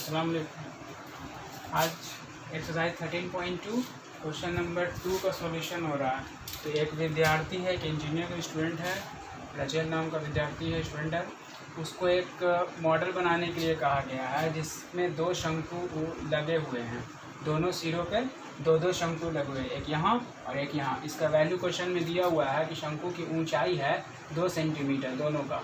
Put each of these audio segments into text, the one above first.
अस्सलाम वालेकुम। आज एक्सरसाइज 13.2 क्वेश्चन नंबर 2 का सॉल्यूशन हो रहा है। तो एक विद्यार्थी है, एक इंजीनियर का स्टूडेंट है, रचेल नाम का विद्यार्थी है, स्टूडेंट है। उसको एक मॉडल बनाने के लिए कहा गया है जिसमें दो शंकु लगे हुए हैं, दोनों सिरों पे दो दो शंकु लगे हुए हैं, एक यहाँ और एक यहाँ। इसका वैल्यू क्वेश्चन में दिया हुआ है कि शंकु की ऊंचाई है 2 सेंटीमीटर दोनों का,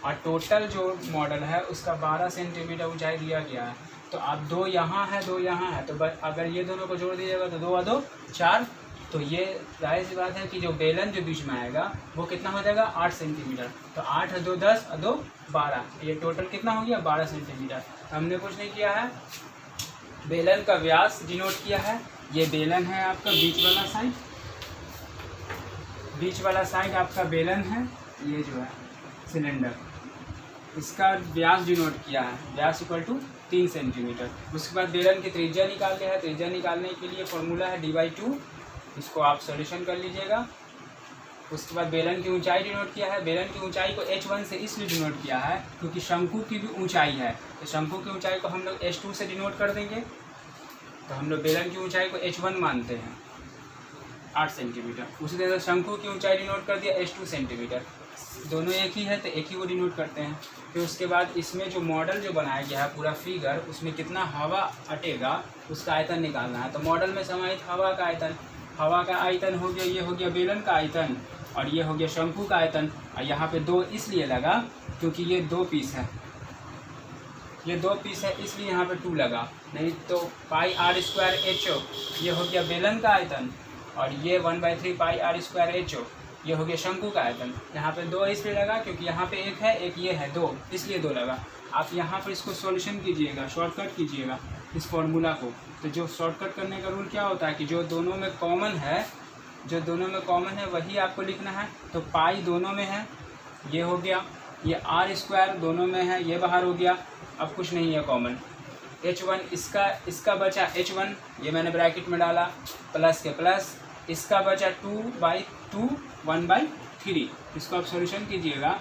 और टोटल जो मॉडल है उसका 12 सेंटीमीटर ऊंचाई दिया गया है। तो अब दो यहाँ है, दो यहाँ है, तो अगर ये दोनों को जोड़ दीजिएगा तो 2 और 2 4। तो ये जाहिर सी बात है कि जो बेलन जो बीच में आएगा वो कितना हो जाएगा 8 सेंटीमीटर। तो 8 और 2 10 और 2 12, ये टोटल कितना हो गया 12 सेंटीमीटर। हमने कुछ नहीं किया है, बेलन का व्यास डिनोट किया है। ये बेलन है आपका बीच वाला साइड आपका बेलन है, ये जो है सिलेंडर, इसका व्यास डिनोट किया है, व्यास इक्वल टू 3 सेंटीमीटर। उसके बाद बेलन की त्रिज्या निकालते हैं। त्रिज्या निकालने के लिए फॉर्मूला है d/2, इसको आप सॉल्यूशन कर लीजिएगा। उसके बाद बेलन की ऊंचाई डिनोट किया है। बेलन की ऊंचाई को h1 से इसलिए डिनोट किया है क्योंकि शंकु की भी ऊंचाई है, तो शंकु की ऊंचाई को हम लोग h2 से डिनोट कर देंगे। तो हम लोग बेलन की ऊंचाई को h1 मानते हैं 8 सेंटीमीटर। उसी तरह शंकु की ऊंचाई डिनोट कर दिया h2 सेंटीमीटर, दोनों एक ही है तो एक ही को डिनोट करते हैं। फिर उसके बाद इसमें जो मॉडल जो बनाया गया है पूरा फिगर, उसमें कितना हवा अटेगा उसका आयतन निकालना है। तो मॉडल में समाहित हवा का आयतन, हवा का आयतन हो गया, ये हो गया बेलन का आयतन और ये हो गया शंकु का आयतन। और यहाँ पे 2 इसलिए लगा क्योंकि ये 2 पीस है, ये 2 पीस है इसलिए यहाँ पे 2 लगा, नहीं तो πr²ho ये हो गया बेलन का आयतन और ये 1/3 πr²ho ये हो गया शंकु का आयतन। यहाँ पे 2 इसलिए लगा क्योंकि यहाँ पे 1 है, एक ये है 2, इसलिए 2 लगा। आप यहाँ पर इसको सॉल्यूशन कीजिएगा, शॉर्टकट कीजिएगा इस फॉर्मूला को। तो जो शॉर्टकट करने का रूल क्या होता है कि जो दोनों में कॉमन है, जो दोनों में कॉमन है वही आपको लिखना है। तो पाई दोनों में है, ये हो गया, ये r² दोनों में है, ये बाहर हो गया। अब कुछ नहीं है कॉमन। h1 इसका बचा h1, ये मैंने ब्रैकेट में डाला, प्लस के प्लस, इसका बचा 2/2 1/3। इसको आप सॉल्यूशन कीजिएगा,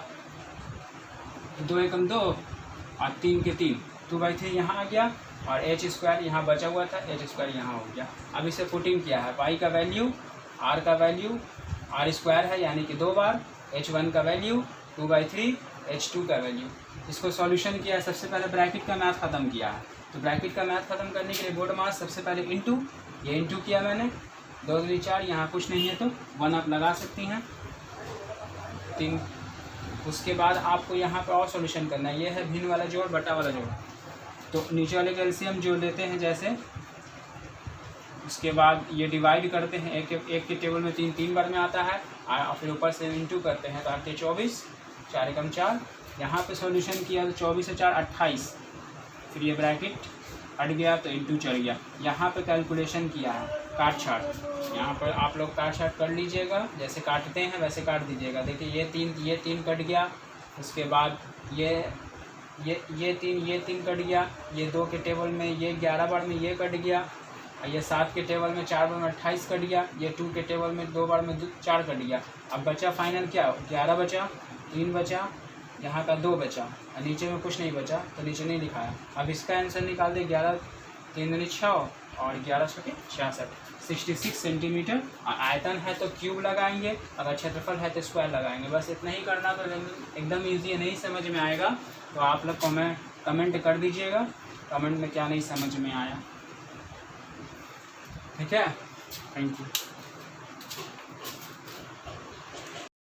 2 एकम 2 और 3 के 3, 2/3 यहाँ आ गया और h² यहाँ बचा हुआ था, h² यहाँ हो गया। अब इसे पुटिंग किया है, पाई का वैल्यू, r का वैल्यू r² है यानी कि 2 बार, h1 का वैल्यू 2/3, h2 का वैल्यू। इसको सॉल्यूशन किया है, सबसे पहले ब्रैकेट का मैथ ख़त्म किया है। तो ब्रैकेट का मैथ ख़त्म करने के लिए बोर्ड मास सबसे पहले इंटू, ये इंटू किया मैंने, 2 दूनी 4, यहाँ कुछ नहीं है तो 1 आप लगा सकती हैं, 3। उसके बाद आपको यहाँ पे और सॉल्यूशन करना है, ये है भिन्न वाला जोड़ बटा वाला जोड़। तो नीचे वाले का एलसीएम जोड़ लेते हैं जैसे, उसके बाद ये डिवाइड करते हैं, एक के टेबल में 3 बार में आता है और फिर ऊपर से इंटू करते हैं तो आते 24, 4 एकम 4। यहाँ पे सॉल्यूशन किया तो 24 से 4 28, फिर ये ब्रैकेट हट गया तो इंटू चल गया। यहाँ पे कैलकुलेशन किया है, काट छाट, यहाँ पर आप लोग काट छाट कर लीजिएगा, जैसे काटते हैं वैसे काट दीजिएगा। देखिए ये 3 कट गया, उसके बाद ये 3 कट गया, ये 2 के टेबल में ये 11 बार में ये कट गया, ये 7 के टेबल में 4 बार में 28 कट गया, ये 2 के टेबल में 2 बार में 4 कट गया। अब बचा फाइनल क्या, 11 बचा, 3 बचा, यहाँ का 2 बचा और नीचे में कुछ नहीं बचा तो नीचे नहीं लिखाया। अब इसका आंसर निकाल दे, 11 3 दूनी 6 और 11 6 66, 66 सेंटीमीटर। और आयतन है तो क्यूब लगाएंगे, अगर क्षेत्रफल है तो स्क्वायर लगाएंगे। बस इतना ही करना, तो एकदम ईजी है। नहीं समझ में आएगा तो आप लोग कमेंट कर दीजिएगा, कमेंट में क्या नहीं समझ में आया, ठीक है। Thank you.